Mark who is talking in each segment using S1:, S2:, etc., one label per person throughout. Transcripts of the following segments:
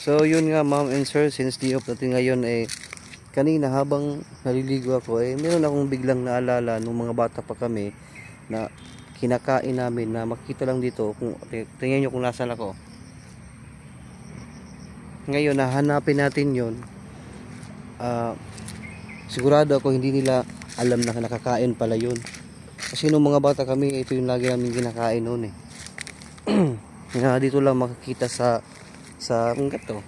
S1: So yun nga ma'am and sir, since day off natin ngayon kanina habang naliligo ako meron akong biglang naalala nung mga bata pa kami na kinakain namin na makita lang dito. Kung tingnan nyo kung nasaan ako. Ngayon nahanapin natin yun. Sigurado ako hindi nila alam na nakakain pala yun. Kasi nung mga bata kami, ito yung lagi namin kinakain noon dito lang makikita sa ang gato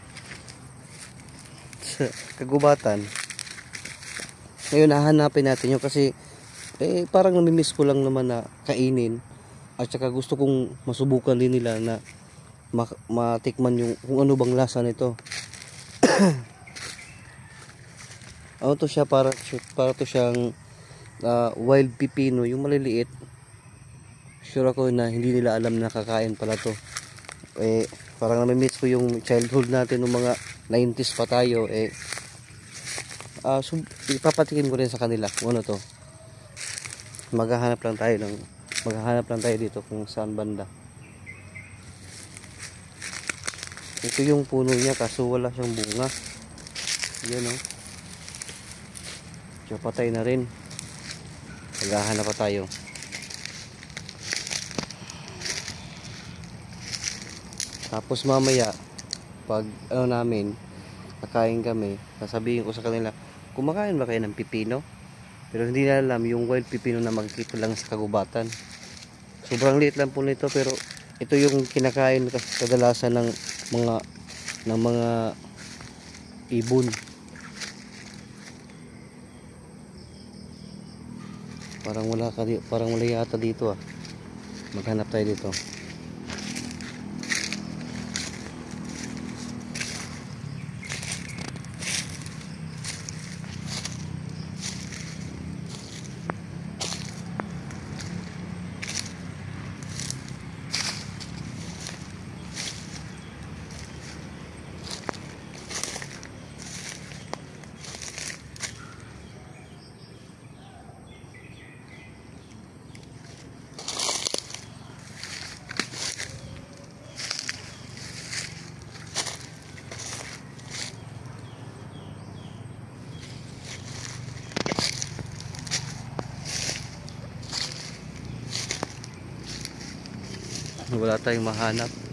S1: sa kagubatan. Ngayon hahanapin natin yun kasi parang namimiss ko lang naman na kainin at saka gusto kong masubukan din nila na matikman yung kung ano bang lasa nito. Ano to siya, para to siyang wild pipino, yung maliliit. Sure ako na hindi nila alam na kakain pala to. Parang namimiss ko yung childhood natin nung mga 90s pa tayo. Ipapatikin ko rin sa kanila kung ano to. Maghahanap lang tayo dito kung saan banda. Ito yung puno niya kaso wala siyang bunga. Yan o. So, patay na rin. Maghahanap pa tayo. Tapos mamaya pag namin kakain kami, sasabihin ko sa kanila, kumakain ba kayo ng pipino? Pero hindi na alam yung wild pipino na makikita lang sa kagubatan. Sobrang liit lang po nito pero ito yung kinakain kadalasan ng mga ibon. Parang wala yata dito Maghanap tayo dito. Wala tayong mahanap.